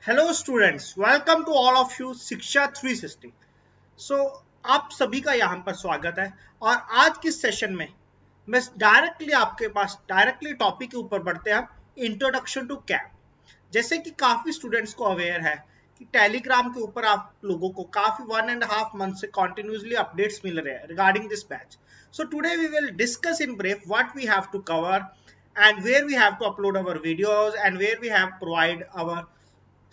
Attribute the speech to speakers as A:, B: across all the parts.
A: Hello students, welcome to all of you Shiksha 360। सो आप सभी का यहाँ पर स्वागत है। और आज की सेशन में मैं डायरेक्टली टॉपिक के ऊपर बढ़ते हैं। Introduction to cap. जैसे कि काफी स्टूडेंट्स को अवेयर है कि टेलीग्राम के ऊपर आप लोगों को काफी 1.5 मंथ से कंटिन्यूसली अपडेट्स मिल रहे हैं regarding this batch. So today we will discuss in brief what we have to cover and where we have to upload our videos and where we have provide our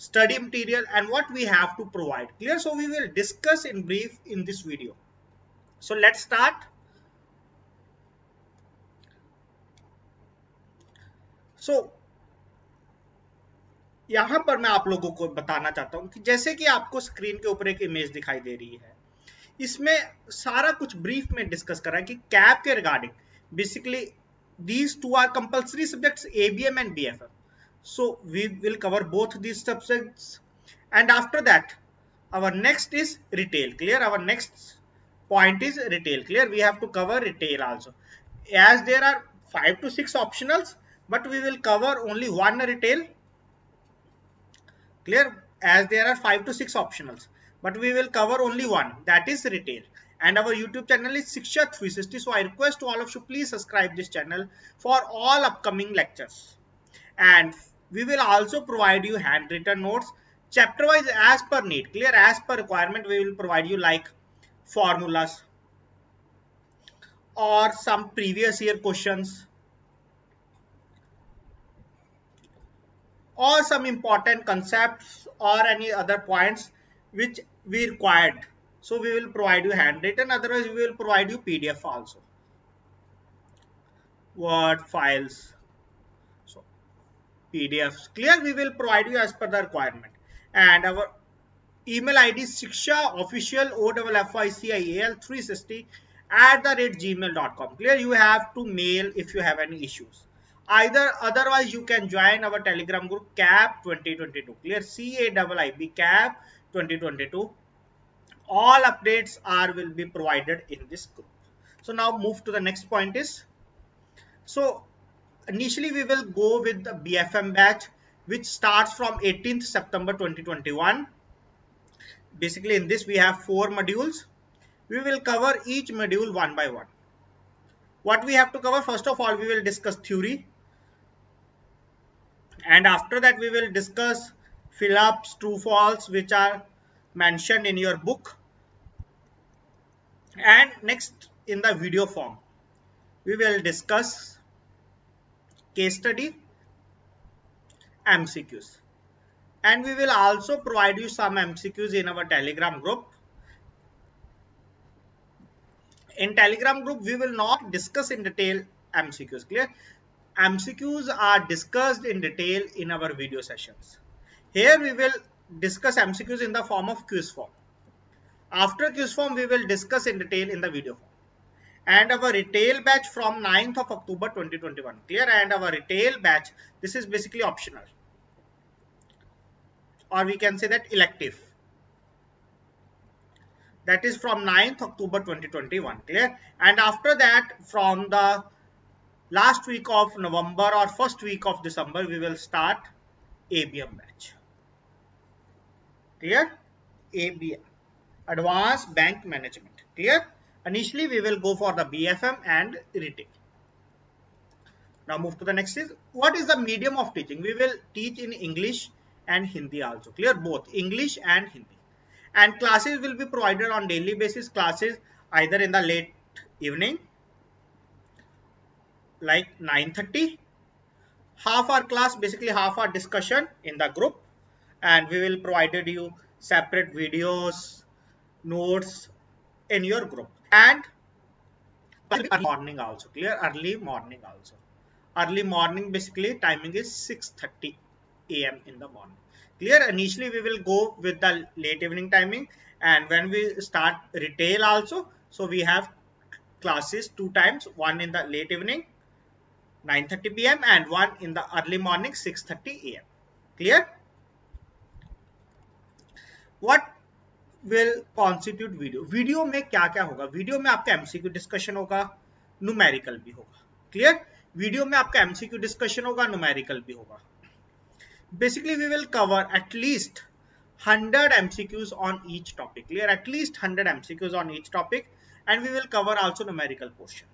A: study material and what we have to provide. Clear? So we will discuss in brief in this video. So let's start. So यहाँ पर मैं आप लोगों को बताना चाहता हूँ कि जैसे कि आपको स्क्रीन के ऊपर एक इमेज दिखाई दे रही है, इसमें सारा कुछ ब्रीफ में डिस्कस करा है कि कैप के regarding basically these two are compulsory subjects, ABM and BFM. So we will cover both these subjects, and after that our next is retail. Clear? Our next point is retail. Clear? We have to cover retail also, as there are 5 to 6 optionals, but we will cover only one retail. Clear? As there are 5 to 6 optionals, but we will cover only one, that is retail. And our YouTube channel is Shiksha 360. So I request to all of you, please subscribe this channel for all upcoming lectures. And we will also provide you handwritten notes chapter wise as per need. Clear? As per requirement, we will provide you like formulas or some previous year questions or some important concepts or any other points which we required. So we will provide you handwritten, otherwise we will provide you PDF also, Word files, so PDFs. Clear? We will provide you as per the requirement. And our email ID is shikshaofficial OFFICIAL 360 @gmail.com. Clear? You have to mail if you have any issues. Either otherwise you can join our Telegram group CAP 2022. Clear? CAIIB CAP 2022. All updates will be provided in this group. So now move to the next point is, so initially we will go with the BFM batch, which starts from 18th September 2021. Basically in this we have 4 modules. We will cover each module one by one. What we have to cover, first of all we will discuss theory, and after that we will discuss fill ups, true false, which are mentioned in your book. And next, in the video form, we will discuss case study, MCQs, and we will also provide you some MCQs in our Telegram group. In Telegram group we will not discuss in detail MCQs. Clear? MCQs are discussed in detail in our video sessions. Here we will discuss MCQs in the form of quiz form. After quiz form we will discuss in detail in the video form. And our retail batch from 9th of October 2021. Clear? And our retail batch, this is basically optional, or we can say that elective. That is from 9th October 2021. Clear? And after that, from the last week of November or first week of December, we will start ABM batch. Clear? ABM, Advanced Bank Management. Clear? Initially we will go for the BFM and retail. Now move to the next is, what is the medium of teaching? We will teach in English and Hindi also. Clear? Both English and Hindi. And classes will be provided on daily basis. Classes either in the late evening like 9:30, half hour class, basically half hour discussion in the group, and we will provide you separate videos, notes in your group. And morning also. Clear? Early morning also. Early morning basically timing is 6:30 AM in the morning. Clear? Initially we will go with the late evening timing, and when we start retail also, so we have classes 2 times, one in the late evening 9:30 PM and one in the early morning 6:30 AM. Clear? What will constitute video? Video में क्या क्या होगा? Video में आपका MCQ discussion होगा, numerical भी होगा. Clear? Video में आपका MCQ डिस्कशन होगा, न्यूमेरिकल भी होगा. Basically, we will cover at least 100 MCQs on each topic. Clear? At least 100 MCQs on each topic, and we will cover also numerical portion.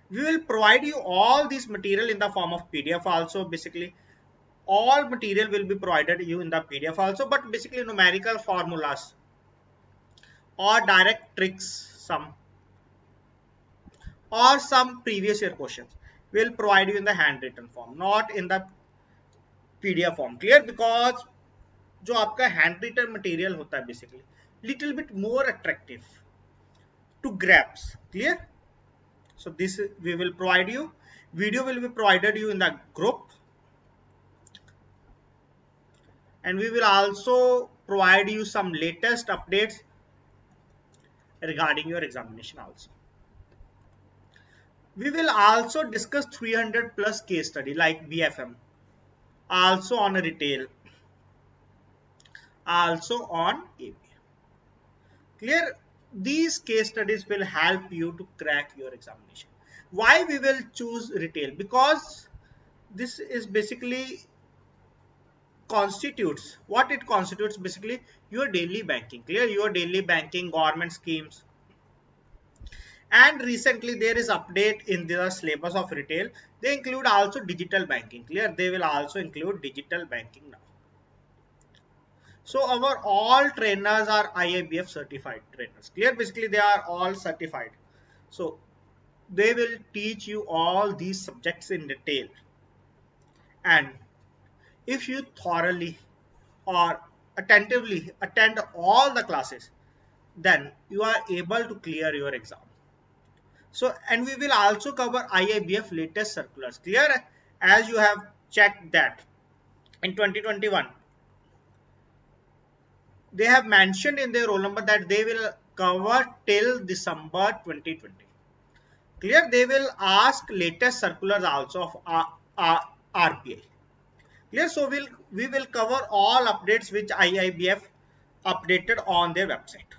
A: We will provide you all this material in the form of PDF also. Basically, all material will be provided you in the PDF also, but basically numerical formulas or direct tricks, some previous year questions will provide you in the handwritten form, not in the PDF form. Clear? Because जो आपका hand written material होता है basically little bit more attractive to grasp. Clear? So this we will provide you. Video will be provided you in the group, and we will also provide you some latest updates regarding your examination also. We will also discuss 300 plus case study like BFM, also on a retail, also on AB. Clear? These case studies will help you to crack your examination. Why we will choose retail? Because this is basically constitutes what it constitutes basically your daily banking. Clear? Your daily banking, government schemes. And recently there is update in the syllabus of retail. They include also digital banking. Clear? They will also include digital banking now. So our all trainers are IABF certified trainers. Clear? Basically they are all certified. So they will teach you all these subjects in detail. And if you thoroughly or attentively attend all the classes, then you are able to clear your exam. So, and we will also cover IABF latest circulars. Clear? As you have checked that in 2021, they have mentioned in their roll number that they will cover till December 2020. Clear? They will ask latest circulars also of RBI. Clear? So we will cover all updates which IIBF updated on their website.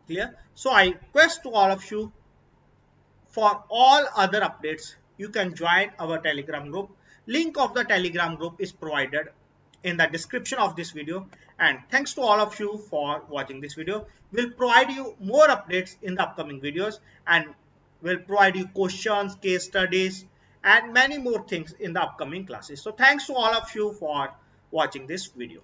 A: Clear? So I request to all of you, for all other updates, you can join our Telegram group. Link of the Telegram group is provided in the description of this video. And thanks to all of you for watching this video. We'll provide you more updates in the upcoming videos, and we'll provide you questions, case studies, and many more things in the upcoming classes. So thanks to all of you for watching this video.